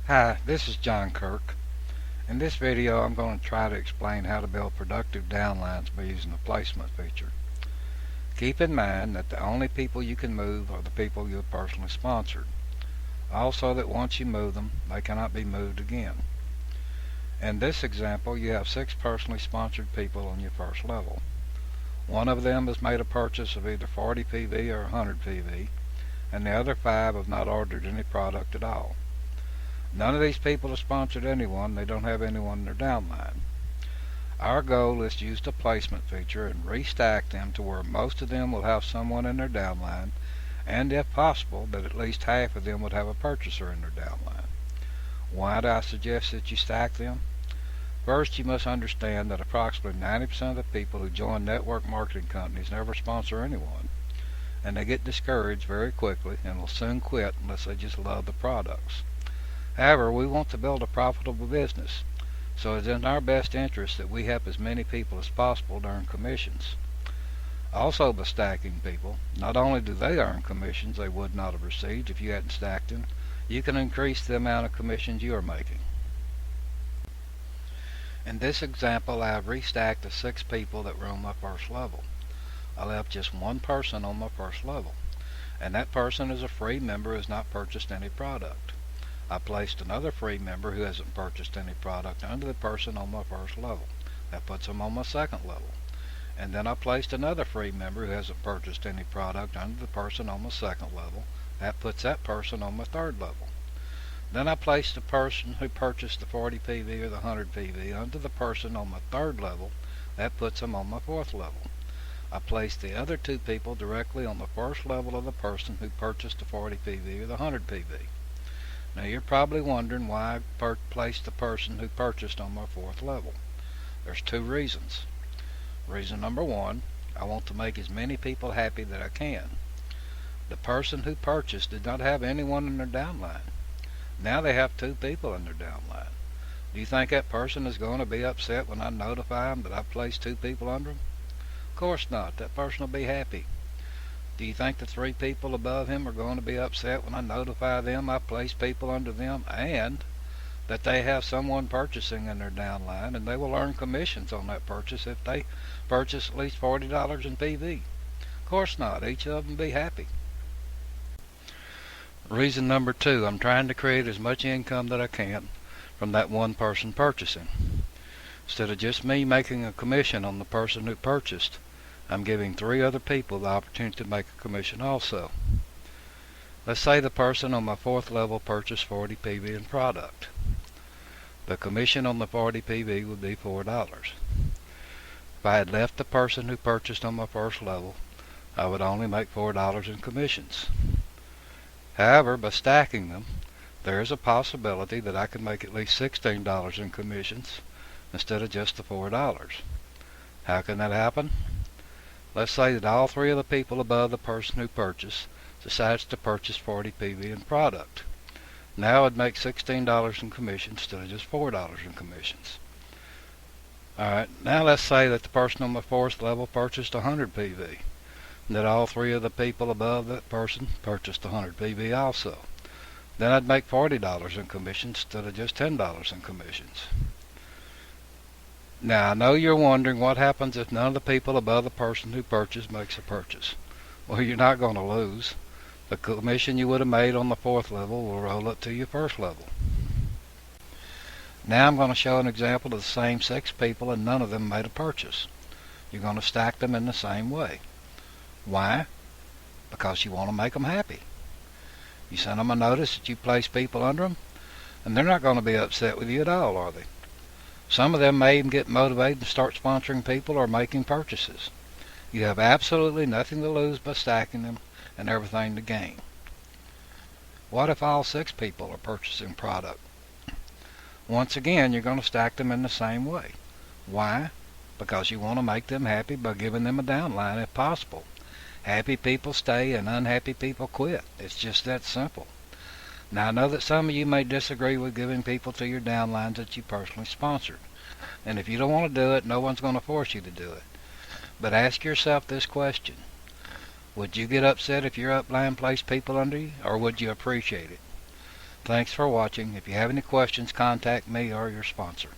Hi, this is John Kirk. In this video I'm going to try to explain how to build productive downlines by using the placement feature. Keep in mind that the only people you can move are the people you have personally sponsored. Also that once you move them, they cannot be moved again. In this example you have 6 personally sponsored people on your first level. One of them has made a purchase of either 40 PV or 100 PV, and the other 5 have not ordered any product at all. None of these people have sponsored anyone. They don't have anyone in their downline. Our goal is to use the placement feature and restack them to where most of them will have someone in their downline, and if possible that at least half of them would have a purchaser in their downline. Why do I suggest that you stack them? First, you must understand that approximately 90% of the people who join network marketing companies never sponsor anyone, and they get discouraged very quickly and will soon quit unless they just love the products. However, we want to build a profitable business, so it's in our best interest that we help as many people as possible to earn commissions. Also, by stacking people, not only do they earn commissions they would not have received if you hadn't stacked them, you can increase the amount of commissions you are making. In this example, I have restacked the 6 people that were on my first level. I left just one person on my first level, and that person is a free member who has not purchased any product. I placed another free member who hasn't purchased any product under the person on my first level. That puts him on my second level. And then I placed another free member who hasn't purchased any product under the person on my second level. That puts that person on my third level. Then I placed the person who purchased the 40 PV or the 100 PV under the person on my third level. That puts him on my fourth level. I placed the other 2 people directly on the first level of the person who purchased the 40 PV or the 100 PV. Now you're probably wondering why I placed the person who purchased on my fourth level. There's 2 reasons. Reason number 1, I want to make as many people happy that I can. The person who purchased did not have anyone in their downline. Now they have 2 people in their downline. Do you think that person is going to be upset when I notify them that I placed 2 people under them? Of course not. That person will be happy. Do you think the 3 people above him are going to be upset when I notify them I place people under them and that they have someone purchasing in their downline and they will earn commissions on that purchase if they purchase at least $40 in PV? Of course not. Each of them will be happy. Reason number 2, I'm trying to create as much income that I can from that one person purchasing. Instead of just me making a commission on the person who purchased, I'm giving 3 other people the opportunity to make a commission also. Let's say the person on my fourth level purchased 40 PV in product. The commission on the 40 PV would be $4. If I had left the person who purchased on my first level, I would only make $4 in commissions. However, by stacking them, there is a possibility that I could make at least $16 in commissions instead of just the $4. How can that happen? Let's say that all 3 of the people above the person who purchased decides to purchase 40 PV in product. Now I'd make $16 in commissions instead of just $4 in commissions. Alright, now let's say that the person on my fourth level purchased 100 PV, and that all 3 of the people above that person purchased 100 PV also. Then I'd make $40 in commissions instead of just $10 in commissions. Now I know you're wondering what happens if none of the people above the person who purchased makes a purchase. Well, you're not going to lose. The commission you would have made on the fourth level will roll up to your first level. Now I'm going to show an example of the same 6 people and none of them made a purchase. You're going to stack them in the same way. Why? Because you want to make them happy. You send them a notice that you place people under them, and they're not going to be upset with you at all, are they? Some of them may even get motivated and start sponsoring people or making purchases. You have absolutely nothing to lose by stacking them and everything to gain. What if all 6 people are purchasing product? Once again, you're going to stack them in the same way. Why? Because you want to make them happy by giving them a downline if possible. Happy people stay and unhappy people quit. It's just that simple. Now I know that some of you may disagree with giving people to your downlines that you personally sponsored. And if you don't want to do it, no one's going to force you to do it. But ask yourself this question. Would you get upset if your upline placed people under you, or would you appreciate it? Thanks for watching. If you have any questions, contact me or your sponsor.